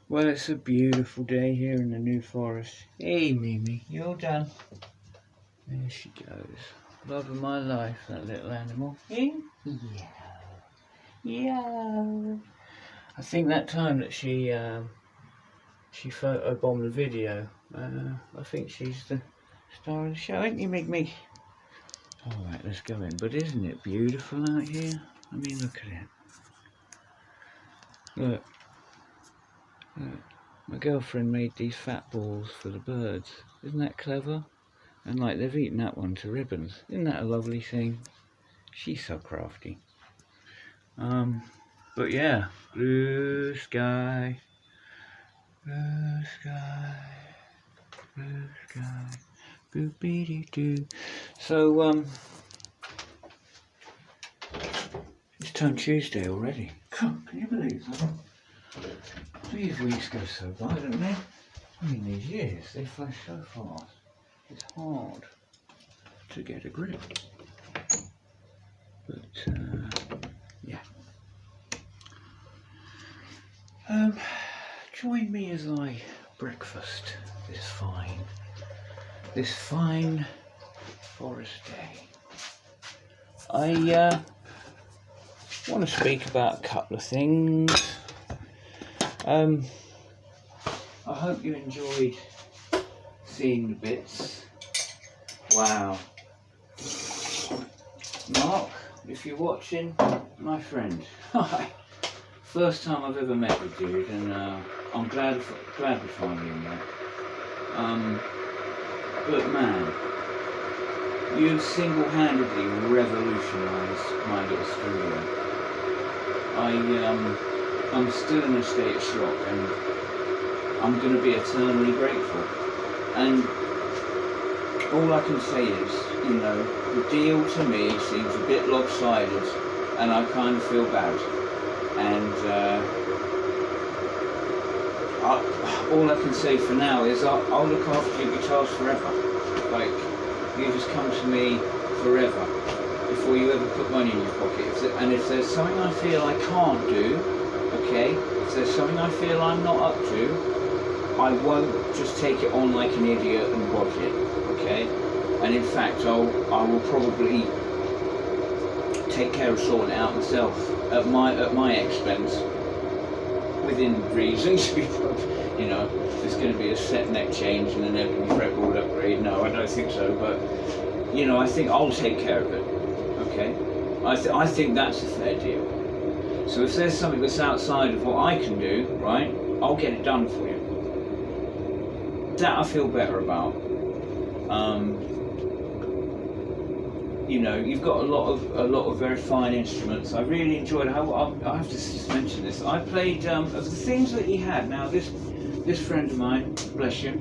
Well, it's a beautiful day here in the New Forest. Hey, Mimi, you all done? There she goes. Love of my life, that little animal. Hey? Yeah. Yeah. I think that time that she photobombed the video, I think she's the star of the show, ain't you, Mig? Alright, let's go in. But isn't it beautiful out here? I mean, look at it. Look. Look. My girlfriend made these fat balls for the birds. Isn't that clever? And like, they've eaten that one to ribbons. Isn't that a lovely thing? She's so crafty. But yeah, blue sky, blue sky, blue sky, boop-be-dee-doo. So, it's turned Tuesday already. Can you believe that? These weeks go so by, don't they? I mean, these years, they flash so fast. It's hard to get a grip. But, yeah. Join me as I breakfast this fine forest day. I want to speak about a couple of things. I hope you enjoyed seeing the bits. Wow. Mark, if you're watching, my friend, hi. First time I've ever met the dude, and I'm glad we finally met. But man, you single-handedly revolutionised my little studio. I'm still in a state of shock, and I'm going to be eternally grateful. And all I can say is, you know, the deal to me seems a bit lopsided, and I kind of feel bad. And all I can say for now is I'll look after your guitars forever. Like, you just come to me forever before you ever put money in your pocket. And if there's something I feel I can't do, okay, if there's something I feel I'm not up to, I won't just take it on like an idiot and watch it, okay? And in fact, I will probably take care of sorting it out myself at my expense, within reason. You know, there's going to be a set neck change and an open fretboard upgrade. No, I don't think so. But you know, I think I'll take care of it. Okay, I think that's a fair deal. So if there's something that's outside of what I can do, right, I'll get it done for you. That I feel better about. You know, you've got a lot of very fine instruments. I really enjoyed. I have to just mention this. I played of the things that he had. Now this friend of mine, bless you,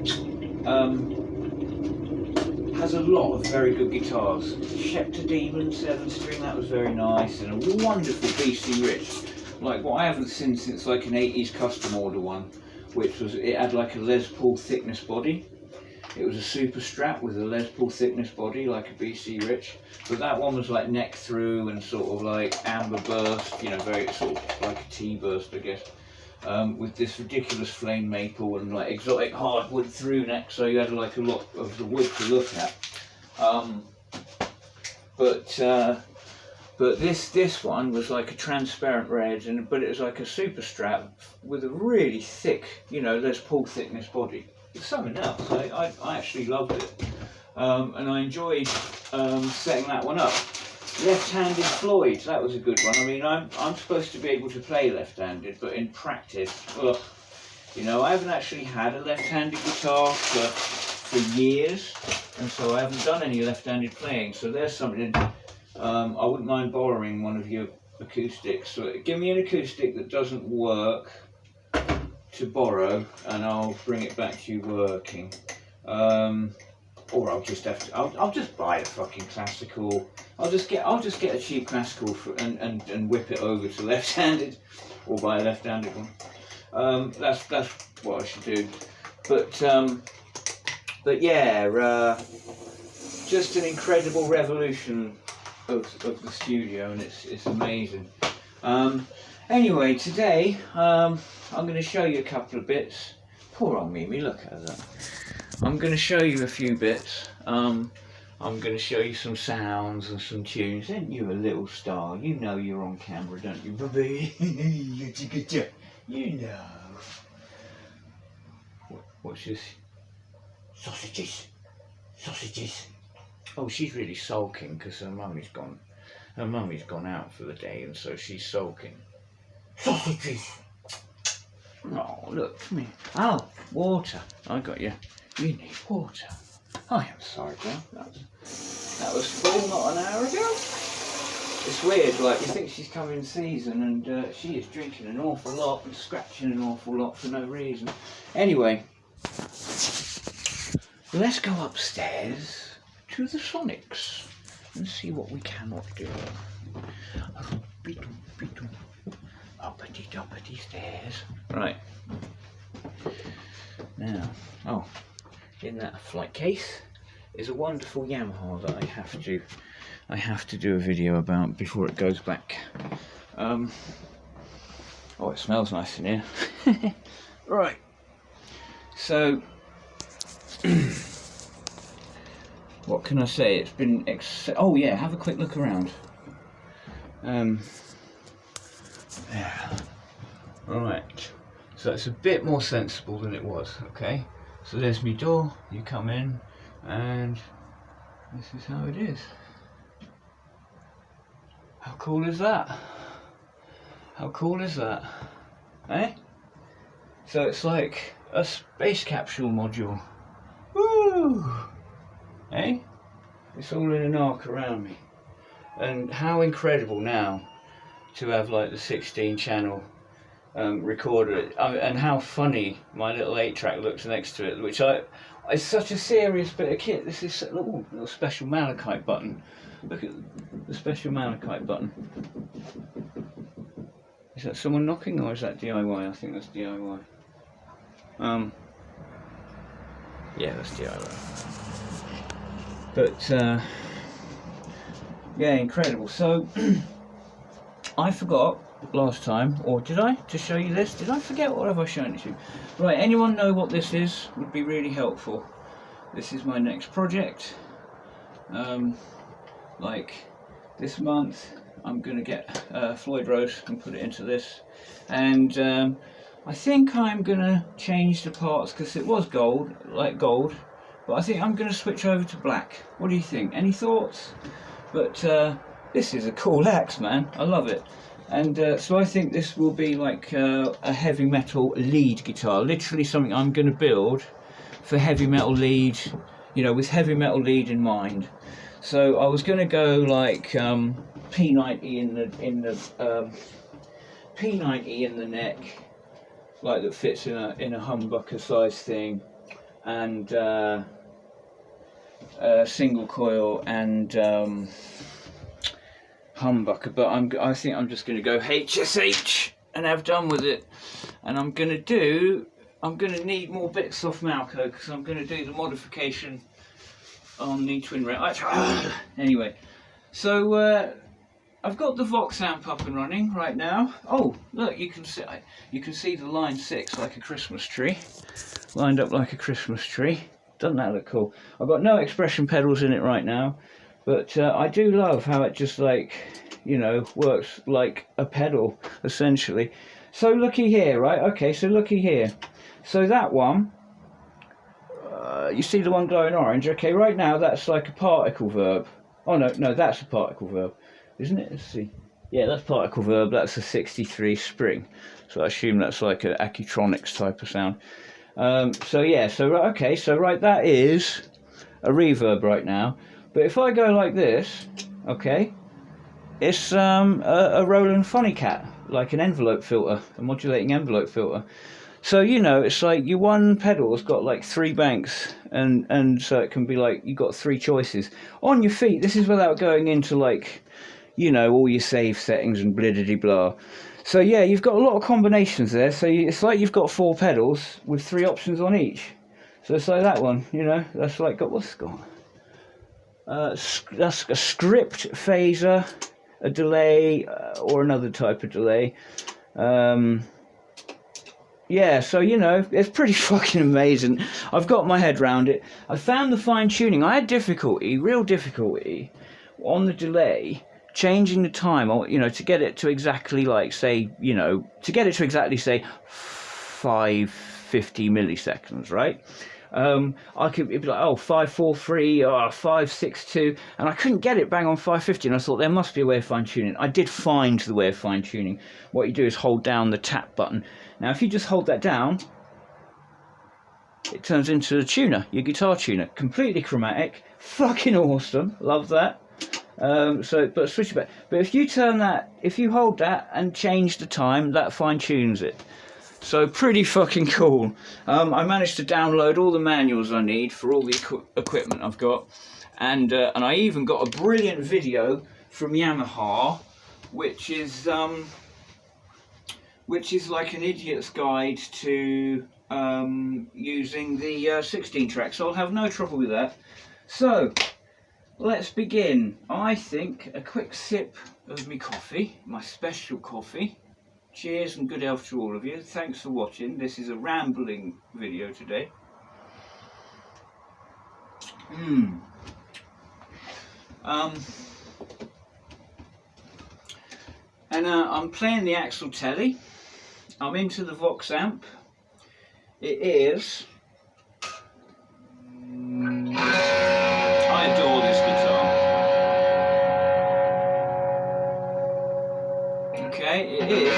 has a lot of very good guitars. Schecter Demon 7-string, that was very nice, and a wonderful BC Rich, like what I haven't seen since like an 80s custom order one, which was, it had like a Les Paul thickness body. It was a super strap with a Les Paul thickness body, like a BC Rich, but that one was like neck through and sort of like amber burst, you know, very sort of like a T-burst, I guess, with this ridiculous flame maple and like exotic hardwood through neck, so you had like a lot of the wood to look at. But this one was like a transparent red, but it was like a super strap with a really thick, you know, Les Paul thickness body. It's something else. I actually loved it, and I enjoyed setting that one up. Left-handed Floyd, that was a good one. I mean, I'm supposed to be able to play left-handed, but in practice, ugh, you know, I haven't actually had a left-handed guitar for years, and so I haven't done any left-handed playing. So there's something. I wouldn't mind borrowing one of your acoustics. So give me an acoustic that doesn't work to borrow, and I'll bring it back to you working. Or I'll just have to. I'll just buy a fucking classical. I'll just get a cheap classical and whip it over to left-handed, or buy a left-handed one. That's what I should do. But yeah, just an incredible revolution of the studio, and it's amazing. Anyway, today I'm going to show you a couple of bits. Poor old Mimi, look at that. I'm going to show you a few bits. I'm going to show you some sounds and some tunes. Ain't you a little star? You know you're on camera, don't you, baby? You know. What's this? Sausages. Sausages. Oh, she's really sulking because her mummy's gone. Her mummy's gone out for the day, and so she's sulking. Sausages. Oh, look, come here. Oh, water. I got you. You need water. I am sorry, girl. That was full not an hour ago. It's weird, like, you think she's come in season and she is drinking an awful lot and scratching an awful lot for no reason. Anyway, let's go upstairs to the Sonics and see what we cannot do. Uppity doppity stairs. Right. Now, oh, in that flight case is a wonderful Yamaha that I have to do a video about before it goes back. Oh, it smells nice in here. Right. So, what can I say? It's been oh yeah, have a quick look around. Yeah. Right. So it's a bit more sensible than it was. Okay. So there's my door. You come in, and this is how it is. How cool is that? How cool is that? Eh? So it's like a space capsule module. Woo! Eh? It's all in an arc around me. And how incredible now to have like the 16 channel recorder, and how funny my little 8-track looks next to it, which it's such a serious bit of kit. This is a little special malachite button. Look at the special malachite button. Is that someone knocking or is that DIY? I think that's DIY. Yeah, that's DIY. But yeah, incredible. So I forgot last time, or did I, to show you this? Did I forget? What have I shown it to you? Right, anyone know what this is? Would be really helpful. This is my next project. Like this month I'm going to get Floyd Rose and put it into this, and I think I'm going to change the parts because it was gold, like gold, but I think I'm going to switch over to black. What do you think? Any thoughts? But this is a cool axe, man. I love it. And so I think this will be like a heavy metal lead guitar, literally something I'm going to build for heavy metal lead, you know, with heavy metal lead in mind. So I was going to go like P90 in the P90 in the neck, like that fits in a humbucker size thing, and single coil and humbucker. But I think I'm just going to go HSH and have done with it. And I'm going to need more bits off Malco because I'm going to do the modification on the twin rail. Anyway, so I've got the Vox Amp up and running right now. Oh, look, you can see the line 6 like a Christmas tree, lined up like a Christmas tree. Doesn't that look cool? I've got no expression pedals in it right now, but I do love how it just, like, you know, works like a pedal essentially. So looky here, right? Okay, so looky here. So that one, you see the one glowing orange? Okay, right now that's like a particle verb. Oh no, that's a particle verb, isn't it? Let's see. Yeah, that's particle verb. That's a 63 spring. So I assume that's like an Acoustic type of sound. So yeah, so okay, so right, that is a reverb right now. But if I go like this, okay, it's a Roland Funny Cat, like an envelope filter, a modulating envelope filter. So, you know, it's like your one pedal's got like 3 banks, and so it can be like you've got 3 choices on your feet. This is without going into, like, you know, all your save settings and bliddity blah. So yeah, you've got a lot of combinations there. So it's like you've got 4 pedals with 3 options on each. So it's like that one, you know, that's like what's it got? That's a script phaser, a delay, or another type of delay. Yeah, so, you know, it's pretty fucking amazing. I've got my head round it. I found the fine-tuning. I had difficulty, real difficulty, on the delay, changing the time, or, you know, to get it to exactly, like, say, you know, to get it to exactly, say, 550 milliseconds, right? It'd be like, oh, 543 or 562, and I couldn't get it bang on 550, and I thought there must be a way of fine-tuning. I did find the way of fine-tuning. What you do is hold down the tap button. Now, if you just hold that down, it turns into a tuner, your guitar tuner, completely chromatic, fucking awesome, love that. But switch it back. But if you turn that, if you hold that and change the time, that fine-tunes it. So pretty fucking cool. I managed to download all the manuals I need for all the equipment I've got, and I even got a brilliant video from Yamaha, which is like an idiot's guide to using the 16 track. So I'll have no trouble with that. So let's begin. I think a quick sip of my coffee, my special coffee. Cheers and good health to all of you. Thanks for watching. This is a rambling video today. I'm playing the Axel Telly. I'm into the Vox Amp. It is... I adore this guitar. Okay, it is...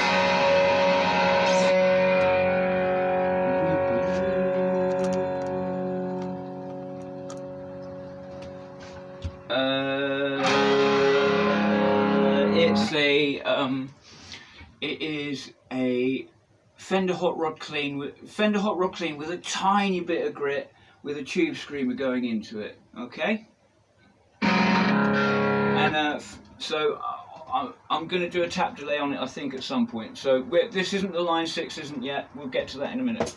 it is a Fender Hot Rod Clean with a tiny bit of grit with a tube screamer going into it. Okay, and so I'm going to do a tap delay on it, I think, at some point. So this isn't the line 6, isn't yet. We'll get to that in a minute.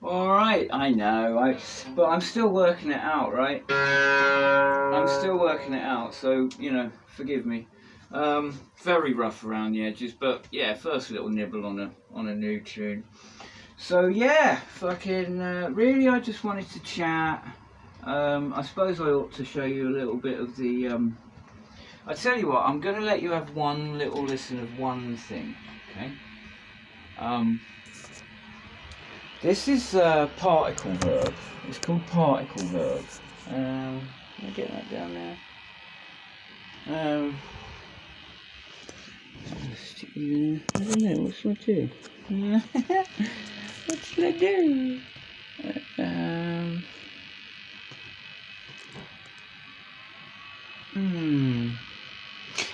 Alright, I know, but I'm still working it out, right? I'm still working it out, so, you know, forgive me. Very rough around the edges, but yeah, first little nibble on a new tune. So yeah, fucking, really I just wanted to chat. I suppose I ought to show you a little bit of the, I tell you what, I'm going to let you have one little listen of one thing, okay? This is particle verb. It's called particle verb. Let me get that down there. I don't know, what should I do? What should I do?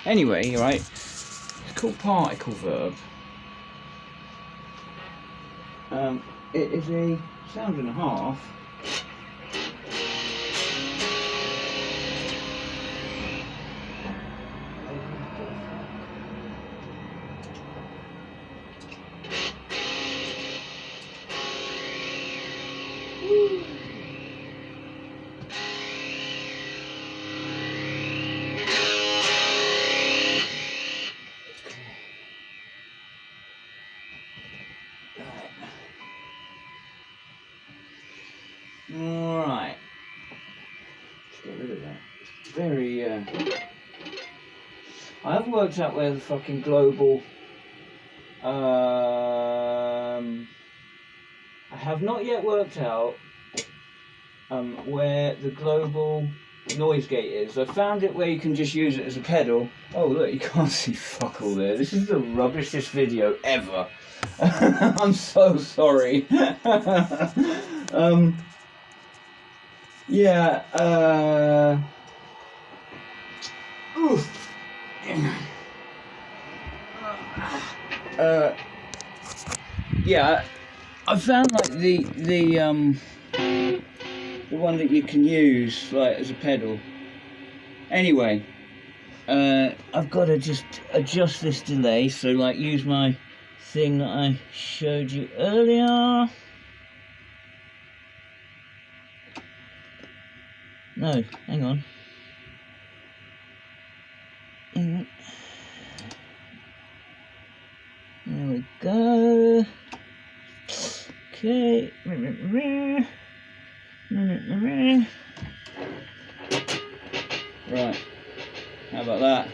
Anyway, right, it's called particle verb. It is a sound and a half. Alright. Let's get rid of that. It's very, I haven't worked out where the fucking global, I have not yet worked out, where the global noise gate is. I found it where you can just use it as a pedal. Oh look, you can't see fuck all there. This is the rubbishest video ever. I'm so sorry. Yeah, oof. Yeah, I found like the one that you can use like as a pedal. Anyway, I've got to just adjust this delay, so like use my thing that I showed you earlier. No, hang on. There we go. Okay. Right. How about that?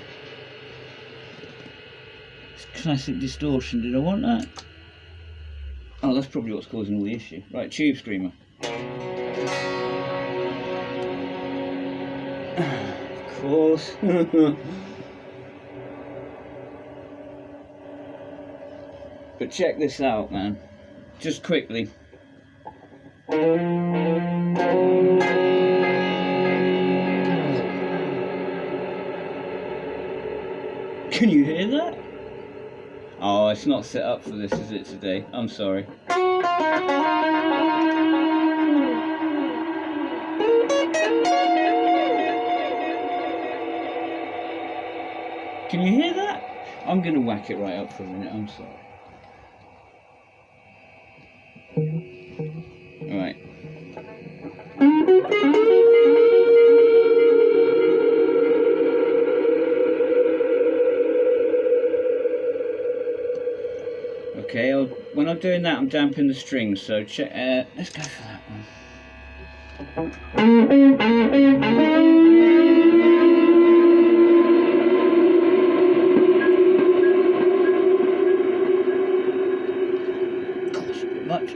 It's classic distortion. Did I want that? Oh, that's probably what's causing all the issue. Right, tube screamer. Of course. But check this out, man. Just quickly. Can you hear that? Oh, it's not set up for this, is it, today? I'm sorry. Can you hear that? I'm going to whack it right up for a minute, I'm sorry. Alright. Okay, when I'm doing that, I'm damping the strings, so check, let's go for that one. Gosh, a bit much.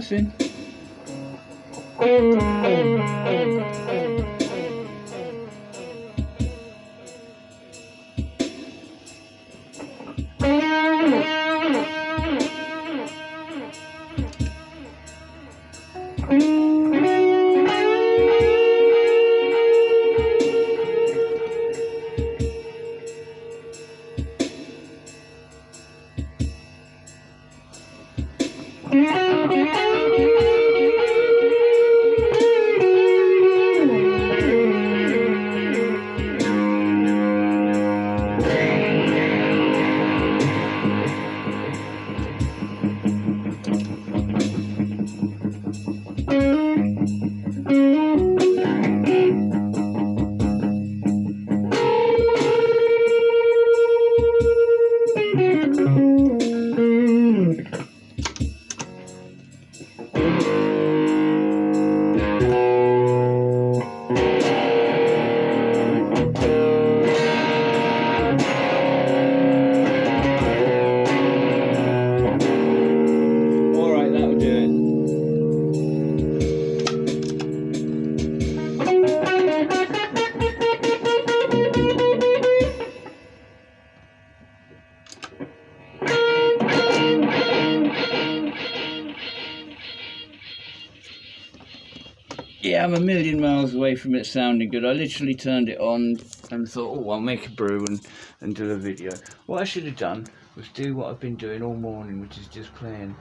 That's in. Yeah, I'm a million miles away from it sounding good. I literally turned it on and thought, oh, I'll make a brew and do a video. What I should have done was do what I've been doing all morning, which is just playing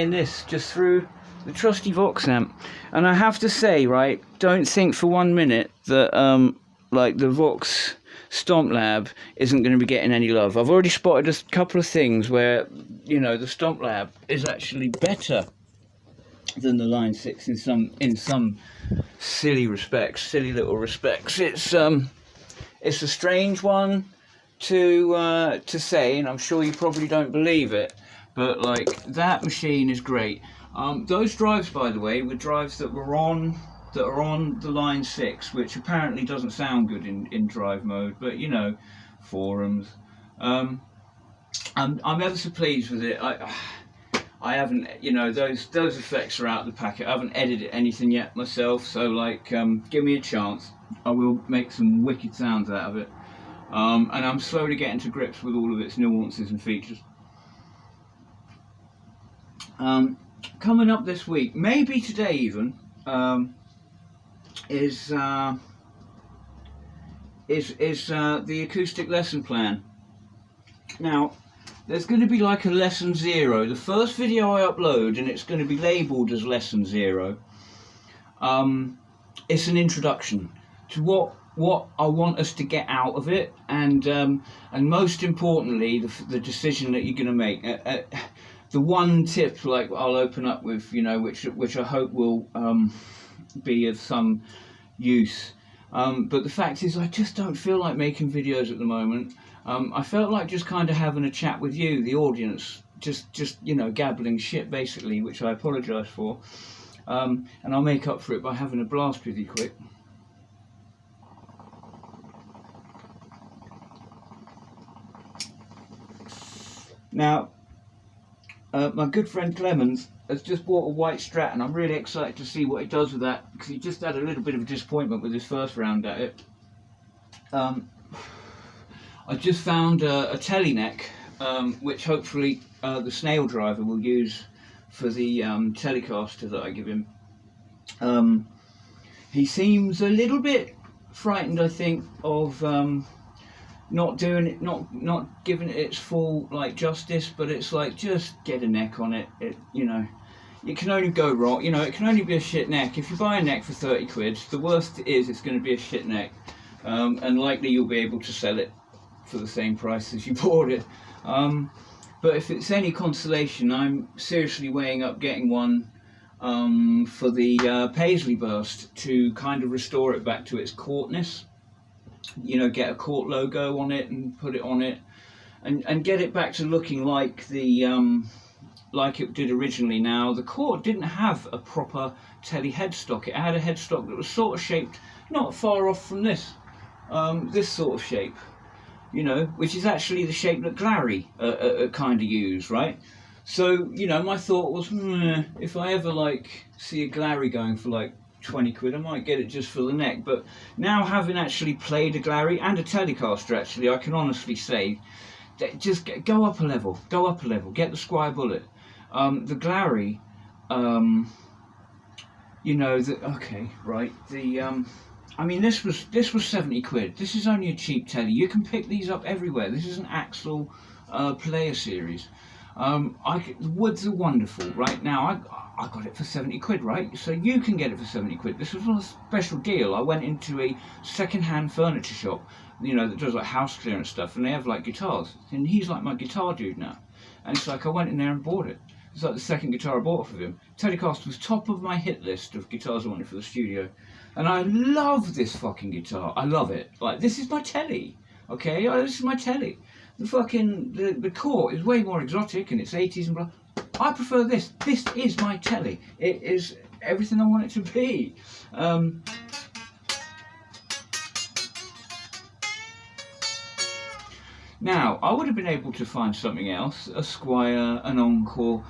this just through the trusty Vox Amp. And I have to say, right, don't think for 1 minute that like the Vox Stomp Lab isn't going to be getting any love. I've already spotted a couple of things where, you know, the Stomp Lab is actually better than the Line 6 in some silly little respects. It's a strange one to say, and I'm sure you probably don't believe it, but like that machine is great. Those drives, by the way, were drives that are on the Line 6, which apparently doesn't sound good in drive mode, but you know, forums. I'm ever so pleased with it. I haven't, you know, those effects are out of the packet. I haven't edited anything yet myself, so like, give me a chance. I will make some wicked sounds out of it. And I'm slowly getting to grips with all of its nuances and features. Coming up this week, maybe today even, is the acoustic lesson plan. Now, there's going to be like a lesson 0. The first video I upload, and it's going to be labelled as lesson 0. It's an introduction to what I want us to get out of it, and most importantly, the decision that you're going to make. The one tip, like I'll open up with, you know, which I hope will be of some use. But the fact is, I just don't feel like making videos at the moment. I felt like just kind of having a chat with you, the audience, just you know, gabbling shit basically, which I apologise for. And I'll make up for it by having a blast with you quick. Now, my good friend Clemens has just bought a white Strat, and I'm really excited to see what he does with that, because he just had a little bit of a disappointment with his first round at it. I just found a telly neck, which hopefully the snail driver will use for the Telecaster that I give him. He seems a little bit frightened, I think, of not doing it, not giving it its full like justice. But it's like, just get a neck on it. You know, it can only go wrong. You know, it can only be a shit neck. If you buy a neck for 30 quid, the worst it is, it's going to be a shit neck, and likely you'll be able to sell it for the same price as you bought it. But if it's any consolation, I'm seriously weighing up getting one for the Paisley Burst to kind of restore it back to its courtness. You know, get a court logo on it and put it on it, and get it back to looking like the like it did originally. Now, the court didn't have a proper telly headstock. It had a headstock that was sort of shaped not far off from this sort of shape, you know, which is actually the shape that Glary kind of used, right? So, you know, my thought was, if I ever like see a Glary going for like 20 quid, I might get it just for the neck. But now, having actually played a Glary and a Telecaster, actually, I can honestly say, just go up a level, get the Squire Bullet. The Glary, you know, I mean, this was 70 quid. This is only a cheap telly. You can pick these up everywhere. This is an Axel player series. Woods are wonderful. Right now, I got it for 70 quid, right? So you can get it for 70 quid. This was on a special deal. I went into a second-hand furniture shop, you know, that does like house clearance stuff, and they have like guitars. And he's like my guitar dude now. And it's like I went in there and bought it. It's like the second guitar I bought off of him. Telecaster was top of my hit list of guitars I wanted for the studio. And I love this fucking guitar. I love it. Like, this is my telly. Okay? This is my telly. The core is way more exotic and it's 80s and blah. I prefer this. This is my telly. It is everything I want it to be. Now, I would have been able to find something else, a Squire, an Encore,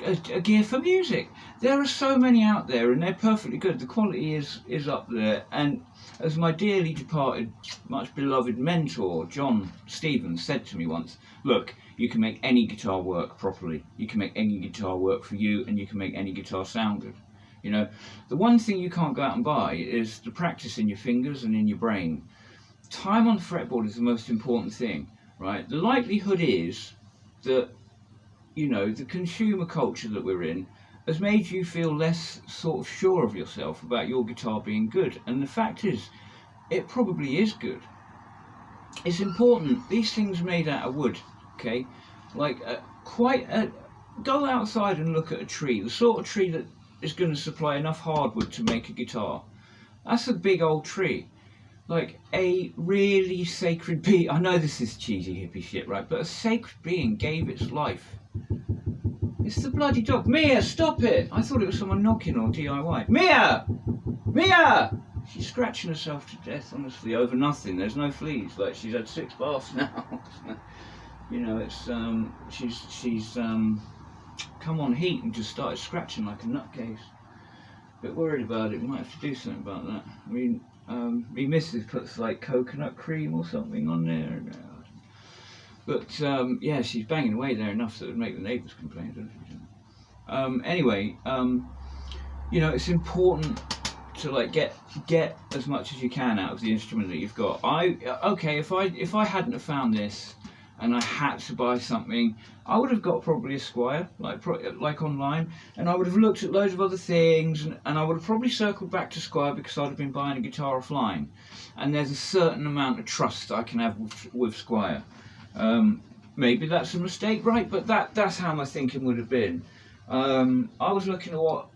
a gear for music. There are so many out there and they're perfectly good. The quality is up there. And as my dearly departed, much beloved mentor, John Stevens, said to me once, look, you can make any guitar work properly. You can make any guitar work for you, and you can make any guitar sound good. You know, the one thing you can't go out and buy is the practice in your fingers and in your brain. Time on the fretboard is the most important thing, right? The likelihood is that, you know, the consumer culture that we're in has made you feel less sort of sure of yourself about your guitar being good. And the fact is, it probably is good. It's important. These things are made out of wood, okay? Like, go outside and look at a tree, the sort of tree that is going to supply enough hardwood to make a guitar. That's a big old tree. Like, a really sacred being, I know this is cheesy hippie shit, right? But a sacred being gave its life. It's the bloody dog. Mia, stop it! I thought it was someone knocking or DIY. Mia! Mia! She's scratching herself to death, honestly, over nothing. There's no fleas. Like, she's had 6 baths now. You know, it's, she's come on heat and just started scratching like a nutcase. Bit worried about it. We might have to do something about that. I mean, my missus puts like coconut cream or something on there. But yeah, she's banging away there enough that it would make the neighbours complain. Anyway, you know, it's important to like get as much as you can out of the instrument that you've got. If I hadn't have found this and I had to buy something, I would have got probably a Squire, like online, and I would have looked at loads of other things, and I would have probably circled back to Squire because I'd have been buying a guitar offline. And there's a certain amount of trust I can have with Squire. Maybe that's a mistake, right? But that's how my thinking would have been. I was looking at what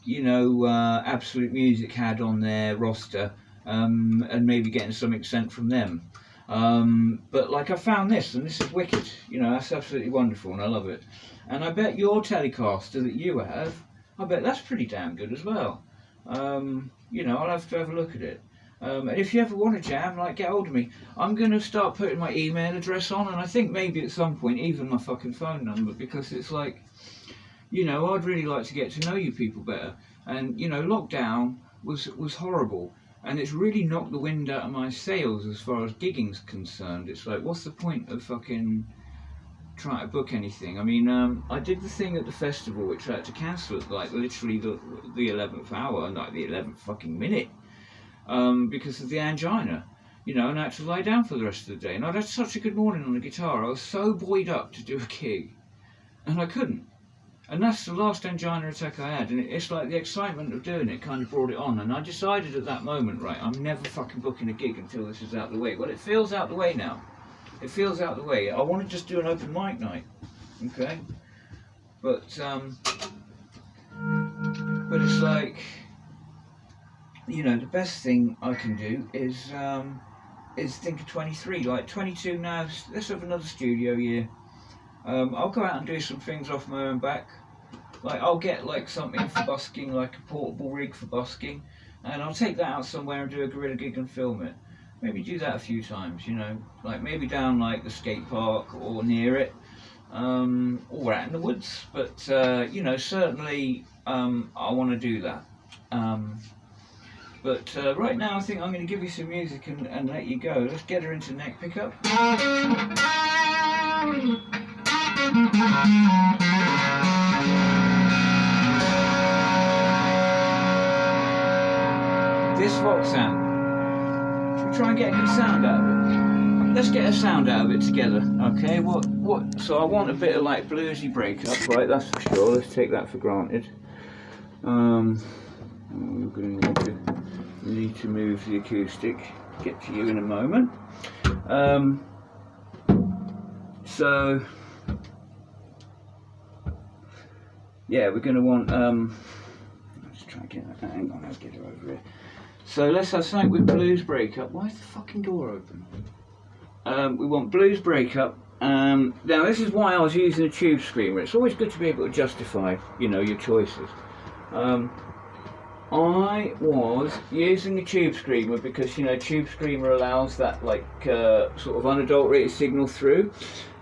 Absolute Music had on their roster, and maybe getting something sent from them. But like, I found this, and this is wicked. You know, that's absolutely wonderful, and I love it. And I bet your Telecaster that you have, I bet that's pretty damn good as well. You know, I'll have to have a look at it. And if you ever want to jam, like, get hold of me. I'm going to start putting my email address on, and I think maybe at some point even my fucking phone number, because it's like, you know, I'd really like to get to know you people better. And, you know, lockdown was horrible, and it's really knocked the wind out of my sails as far as gigging's concerned. It's like, what's the point of fucking trying to book anything? I mean, I did the thing at the festival, which I had to cancel at like literally the 11th hour, and like the 11th fucking minute. Because of the angina, you know, and I had to lie down for the rest of the day. And I'd had such a good morning on the guitar. I was so buoyed up to do a gig, and I couldn't. And that's the last angina attack I had. And it's like the excitement of doing it kind of brought it on. And I decided at that moment, right, I'm never fucking booking a gig until this is out the way. Well, it feels out the way now. It feels out the way. I want to just do an open mic night, okay? But it's like, you know, the best thing I can do is think of 23. Like 22 now, let's have another studio year. I'll go out and do some things off my own back. Like, I'll get like something for busking, like a portable rig for busking, and I'll take that out somewhere and do a guerrilla gig and film it. Maybe do that a few times, you know, like maybe down like the skate park or near it. or out in the woods, but you know, certainly I want to do that. But right now I think I'm going to give you some music and let you go. Let's get her into neck pickup. This Vox Amp. Should we try and get a good sound out of it? Let's get a sound out of it together, okay? So I want a bit of like bluesy breakup, right? That's for sure. Let's take that for granted. We're going to need to move the acoustic. Get to you in a moment. So yeah, we're going to want. Let's try and get that. Hang on, I'll get her over here. So let's have something with blues breakup. Why is the fucking door open? We want blues breakup. Now this is why I was using a tube screamer. It's always good to be able to justify, you know, your choices. I was using a tube screamer because, you know, tube screamer allows that like sort of unadulterated signal through.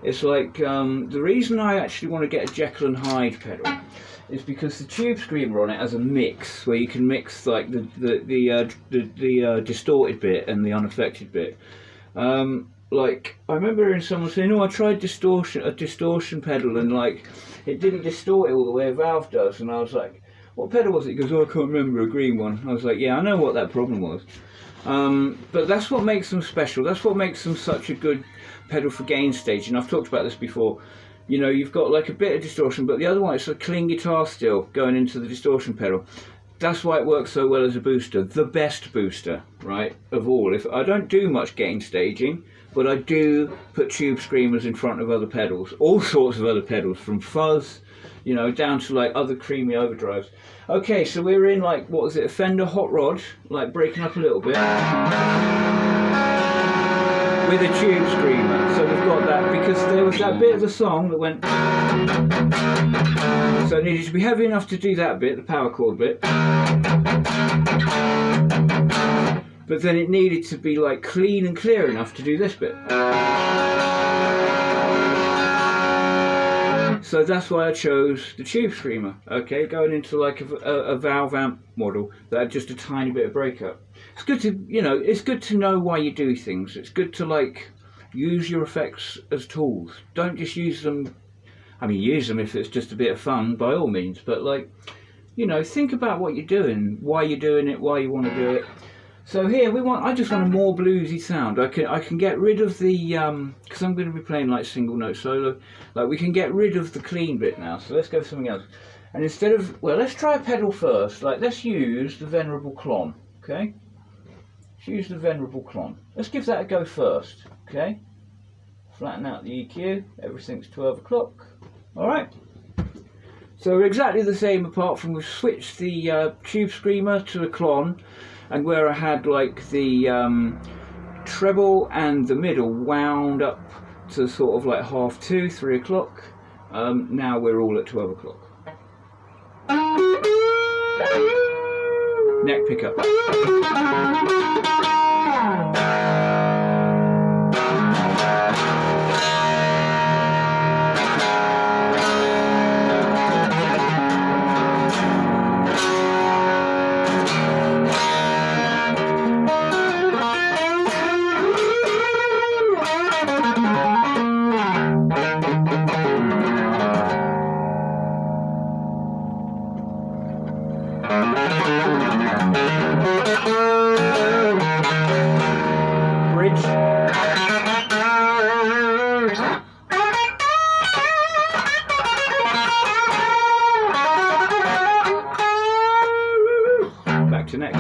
It's like the reason I actually want to get a Jekyll and Hyde pedal is because the tube screamer on it has a mix where you can mix like the distorted bit and the unaffected bit. Like I remember hearing someone saying, "Oh, I tried a distortion pedal, and like it didn't distort it all the way a valve does." And I was like, "What pedal was it?" He goes, "Oh, I can't remember, a green one." I was like, "Yeah, I know what that problem was." But that's what makes them special. That's what makes them such a good pedal for gain stage. And I've talked about this before. You know, you've got like a bit of distortion, but the other one, it's a clean guitar still going into the distortion pedal. That's why it works so well as a booster, the best booster, right, of all. If I don't do much gain staging, but I do put tube screamers in front of other pedals, all sorts of other pedals, from fuzz, you know, down to like other creamy overdrives. Okay, so we're in like, what was it, a Fender Hot Rod, like breaking up a little bit, with a tube screamer. So we've got that, because there was that bit of the song that went, so it needed to be heavy enough to do that bit, the power chord bit, but then it needed to be like clean and clear enough to do this bit. So that's why I chose the tube screamer, okay, going into like a valve amp model that had just a tiny bit of breakup. It's good to, you know, it's good to know why you do things. It's good to like use your effects as tools. Don't just use them, I mean, use them if it's just a bit of fun, by all means, but like, you know, think about what you're doing, why you're doing it, why you want to do it. So here I just want a more bluesy sound. I can get rid of the, because I'm going to be playing like single note solo, like we can get rid of the clean bit now. So let's go for something else. And instead of, well, let's try a pedal first. Like let's use the Venerable Clon, okay? Let's use the Venerable Clon. Let's give that a go first, okay? Flatten out the EQ, everything's 12 o'clock. All right. So we're exactly the same, apart from we've switched the tube screamer to a Clon, and where I had like the treble and the middle wound up to sort of like 2:30, 3 o'clock. Now we're all at 12 o'clock. Neck pickup. Bridge. Back to neck.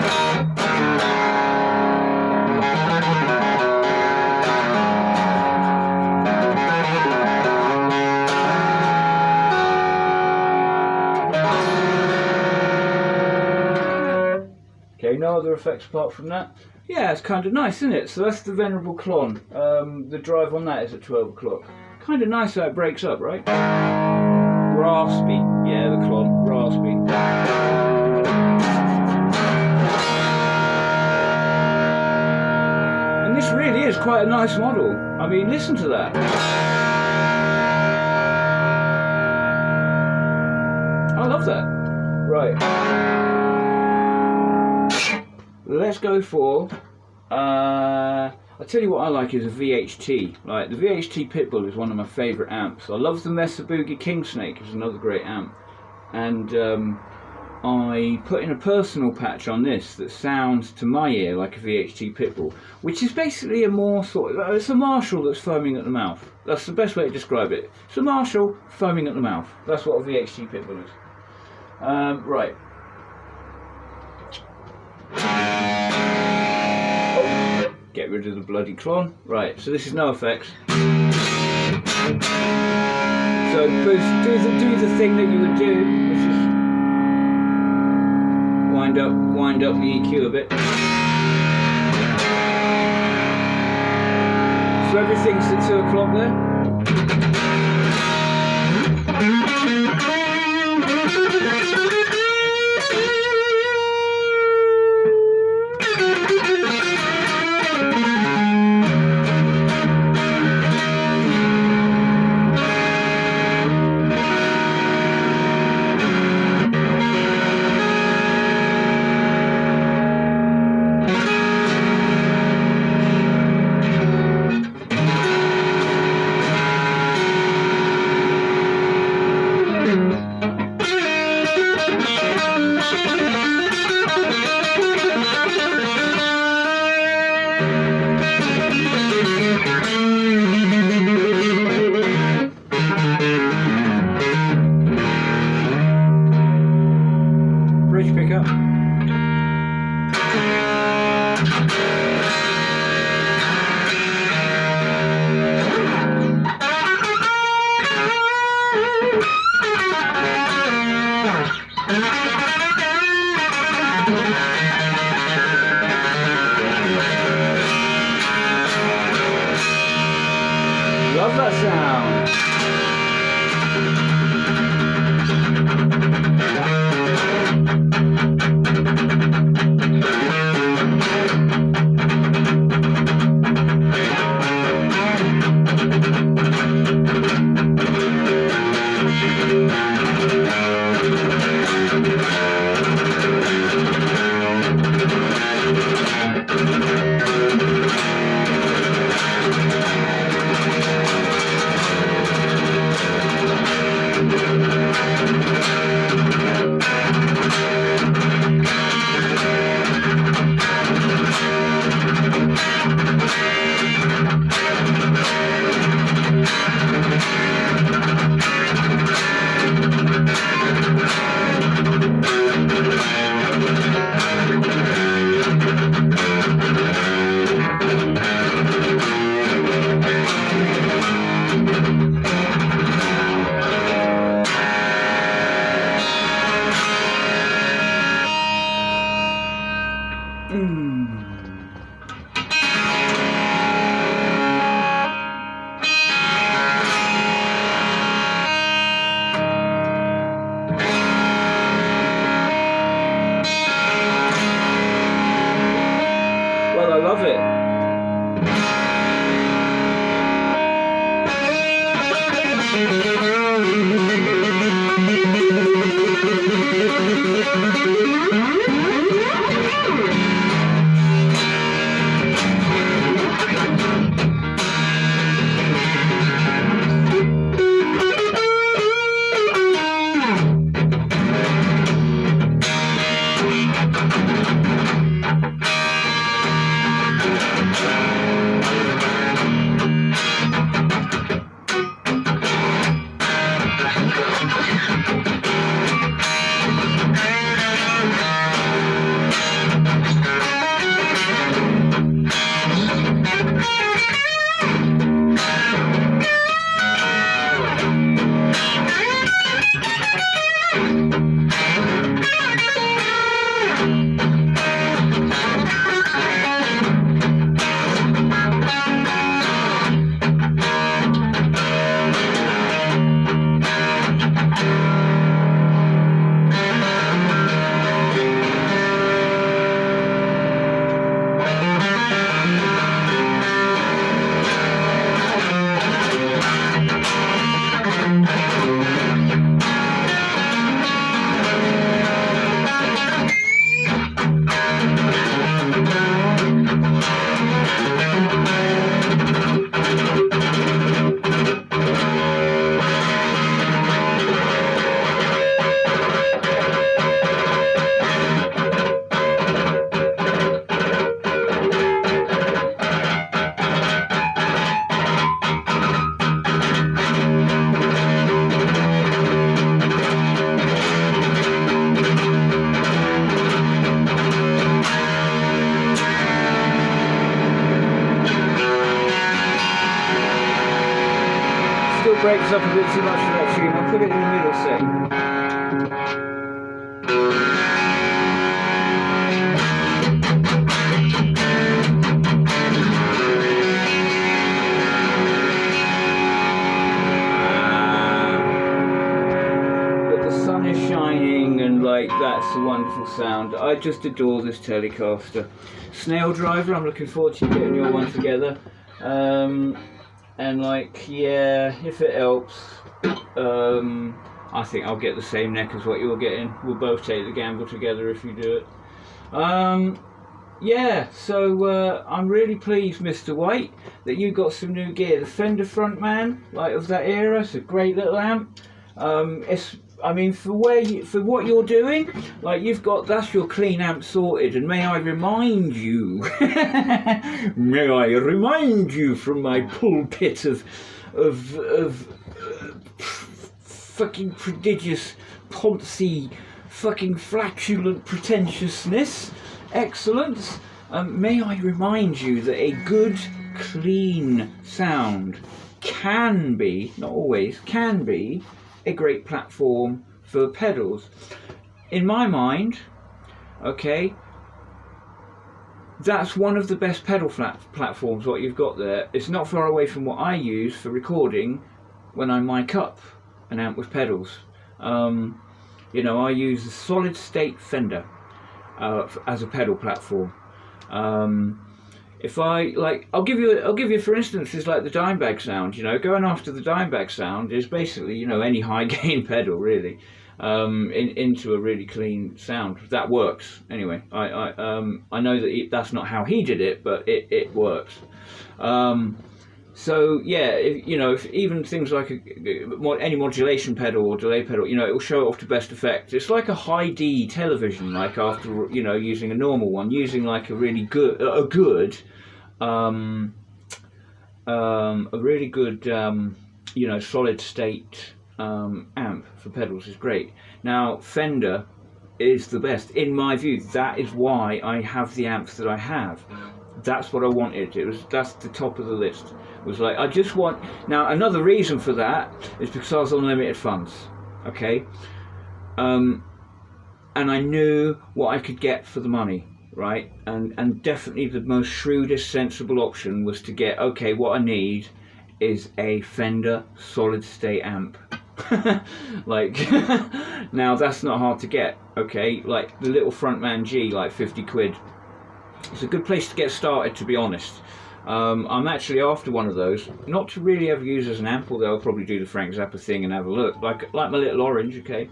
Okay, no other effects apart from that. Yeah, it's kind of nice, isn't it? So that's the Venerable Clon. The drive on that is at 12 o'clock. Kind of nice how it breaks up, right? Raspy. Yeah, the Clon. Raspy. And this really is quite a nice model. I mean, listen to that. love that. Right. Let's go for, I'll tell you what I like is a VHT. Like, the VHT Pitbull is one of my favourite amps. I love the Mesa Boogie King Snake, it's another great amp. And I put in a personal patch on this that sounds to my ear like a VHT Pitbull, which is basically a more sort of, it's a Marshall that's foaming at the mouth. That's the best way to describe it. It's a Marshall foaming at the mouth. That's what a VHT Pitbull is. Right. Oh, get rid of the bloody clon. Right, so this is no effects. So do the thing that you would do, which is wind up the EQ a bit. So everything's at 2 o'clock there. Bridge pickup. Love that sound. Well, I love it. breaks up a bit too much for that tune. I'll put it in the middle set. Shining, and like that's a wonderful sound. I just adore this Telecaster. Snail driver, I'm looking forward to getting your one together. And like, yeah, if it helps, I think I'll get the same neck as what you're getting. We'll both take the gamble together if you do it. Yeah, so I'm really pleased, Mr. White, that you got some new gear. The Fender Frontman, like of that era, it's a great little amp. I mean, for what you're doing, like you've got, that's your clean amp sorted. And may I remind you, from my pulpit of fucking prodigious, poncy, fucking flatulent pretentiousness, excellence. May I remind you that a good, clean sound can be, not always, can be a great platform for pedals. In my mind, okay, that's one of the best pedal platforms what you've got there. It's not far away from what I use for recording when I mic up an amp with pedals. You know, I use a solid state Fender as a pedal platform. If I like, I'll give you for instance, is like the dime bag sound. You know, going after the dime bag sound is basically, you know, any high gain pedal really, into a really clean sound that works. Anyway, I know that that's not how he did it, but it works. So yeah, if even things like any modulation pedal or delay pedal, you know, it will show it off to best effect. It's like a high D television, like after, you know, using a normal one, using like a really good, you know, solid state amp for pedals is great. Now Fender is the best in my view. That is why I have the amps that I have. That's what I wanted. That's the top of the list. It was like, I just want. Now another reason for that is because I was on limited funds, okay, and I knew what I could get for the money, right? And definitely the most shrewdest, sensible option was to get, okay, what I need is a Fender solid state amp. Like, now that's not hard to get, okay? Like the little Frontman G, like 50 quid. It's a good place to get started, to be honest. I'm actually after one of those, not to really ever use as an amp, although I'll probably do the Frank Zappa thing and have a look, like my little orange, okay.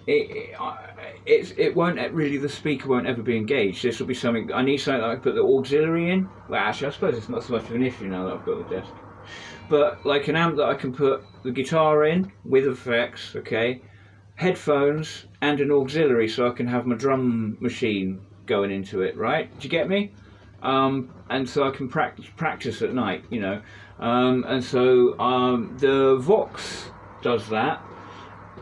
It won't really, the speaker won't ever be engaged. This will be something, I need something that I can put the auxiliary in. Well, actually, I suppose it's not so much of an issue now that I've got the desk. But like an amp that I can put the guitar in with effects, okay, headphones and an auxiliary, so I can have my drum machine going into it, right? Do you get me? And so I can practice at night, you know. And so the Vox does that.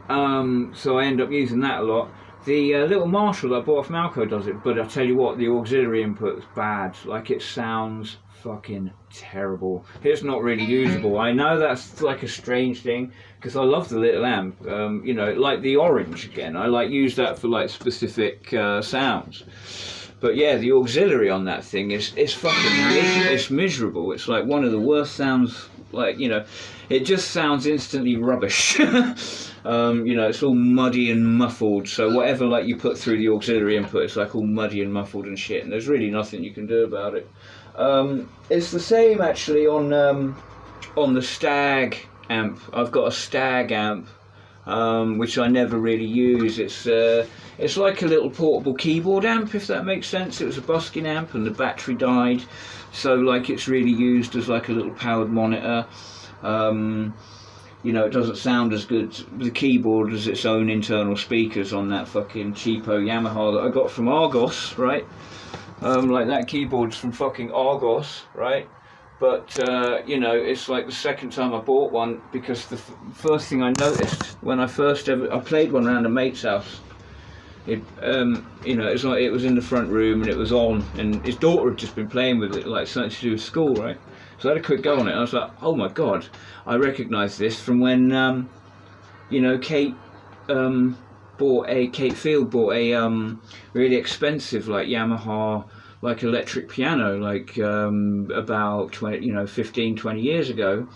So I end up using that a lot. The little Marshall I bought off Malco does it, but I tell you what, the auxiliary input is bad. Like, it sounds fucking terrible. It's not really usable. I know that's like a strange thing, because I love the little amp. You know, like the orange again. I like use that for like specific sounds. But yeah, the auxiliary on that thing is fucking it's miserable. It's like one of the worst sounds. Like, you know, it just sounds instantly rubbish. You know, it's all muddy and muffled. So whatever like you put through the auxiliary input, it's like all muddy and muffled and shit. And there's really nothing you can do about it. It's the same actually on the Stag amp. I've got a Stag amp, which I never really use. It's like a little portable keyboard amp, if that makes sense. It was a busking amp and the battery died, so like it's really used as like a little powered monitor. You know, it doesn't sound as good, the keyboard, as its own internal speakers on that fucking cheapo Yamaha that I got from Argos, right? Like that keyboard's from fucking Argos, right? But you know, it's like the second time I bought one, because the first thing I noticed when I played one around a mate's house. You know, it's like it was in the front room and it was on, and his daughter had just been playing with it, like something to do with school, right? So I had a quick go on it, and I was like, oh my god, I recognise this from when, you know, Kate Field bought a really expensive like Yamaha like electric piano, like about 15-20 years ago.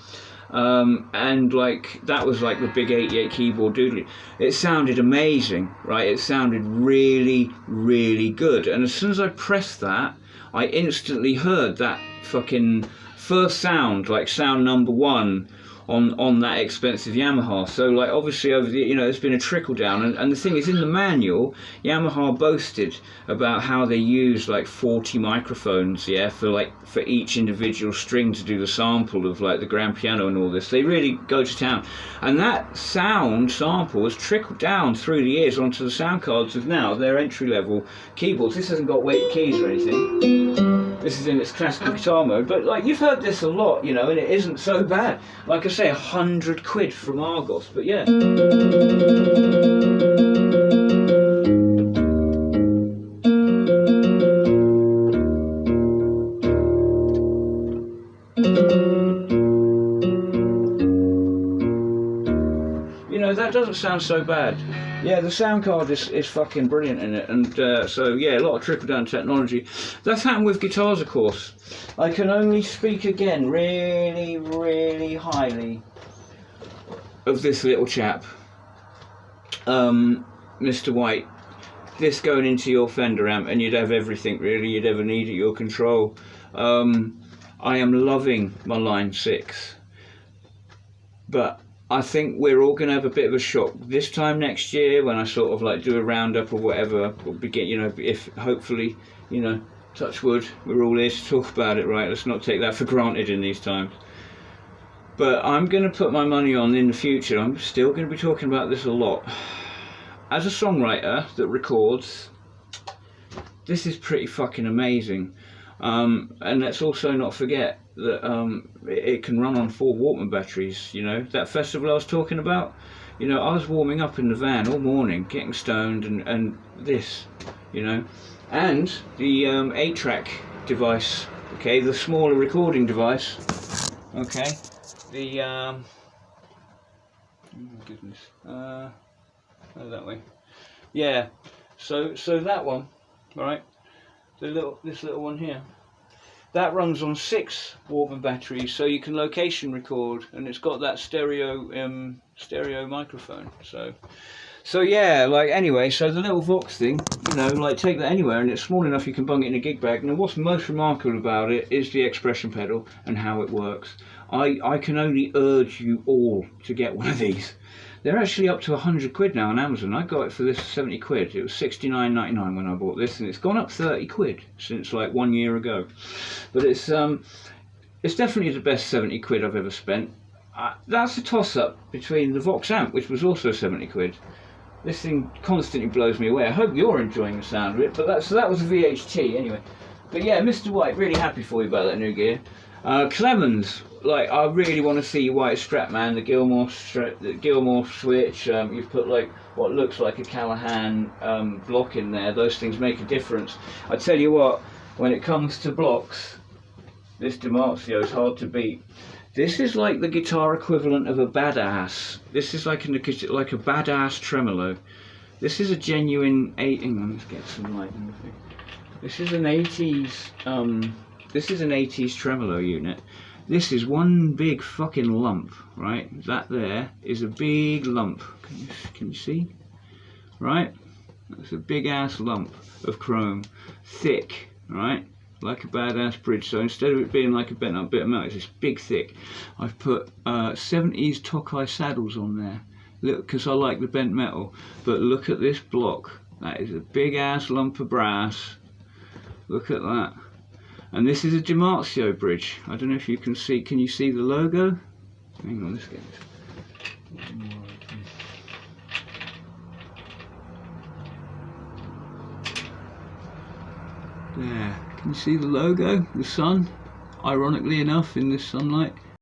And like that was like the big 88 keyboard doodly. It sounded amazing, right? It sounded really, really good. And as soon as I pressed that, I instantly heard that fucking first sound, like sound number one on that expensive Yamaha. So like obviously over the, there's been a trickle down, and the thing is, in the manual Yamaha boasted about how they use like 40 microphones, yeah, for each individual string to do the sample of like the grand piano and all this. They really go to town, and that sound sample has trickled down through the years onto the sound cards of now their entry-level keyboards. This hasn't got weighted keys or anything. This is in its classical guitar mode, but like you've heard this a lot, and it isn't so bad. Like I say, 100 quid from Argos, but yeah. That doesn't sound so bad. Yeah, the sound card is fucking brilliant in it, and so yeah, a lot of trickle down technology. That's happened with guitars, of course. I can only speak again really, really highly of this little chap, Mr. White. This going into your Fender amp, and you'd have everything really you'd ever need at your control. I am loving my Line 6, but I think we're all going to have a bit of a shock this time next year when I sort of like do a roundup or whatever, or begin, if hopefully, touch wood, we're all here to talk about it, right? Let's not take that for granted in these times. But I'm going to put my money on, in the future, I'm still going to be talking about this a lot. As a songwriter that records, this is pretty fucking amazing. And let's also not forget that it can run on 4 Walkman batteries. That festival I was talking about, I was warming up in the van all morning, getting stoned, and this, and the 8-track device, okay, the smaller recording device, okay, the oh my goodness, oh, that way, yeah, so that one, all right, this little one here, that runs on 6 Walkman batteries, so you can location record, and it's got that stereo microphone. So yeah, like anyway, so the little Vox thing, like take that anywhere, and it's small enough you can bung it in a gig bag. And what's most remarkable about it is the expression pedal and how it works. I can only urge you all to get one of these. They're actually up to 100 quid now on Amazon. I got it for this 70 quid. It was 69.99 when I bought this, and it's gone up 30 quid since like 1 year ago. But it's definitely the best 70 quid I've ever spent. That's a toss-up between the Vox Amp, which was also 70 quid. This thing constantly blows me away. I hope you're enjoying the sound of it. But that was a VHT anyway. But yeah, Mr. White, really happy for you about that new gear. Clemens, like, I really want to see your white strap, man. The Gilmore switch. You've put like what looks like a Callahan block in there. Those things make a difference. I tell you what, when it comes to blocks, this DiMarzio is hard to beat. This is like the guitar equivalent of a badass. This is like a badass tremolo. This is a genuine hang on, let's get some light in the thing. This is an 80s. This is an 80s tremolo unit. This is one big fucking lump, right? That there is a big lump. Can you see? Right? That's a big ass lump of chrome, thick, right? Like a badass bridge. So instead of it being like a bent up bit of metal, it's this big thick. I've put 70s Tokai saddles on there. Look, because I like the bent metal. But look at this block. That is a big ass lump of brass. Look at that. And this is a DiMarzio bridge. I don't know if you can see. Can you see the logo? Hang on, let's get this. There. Can you see the logo? The sun? Ironically enough, in this sunlight.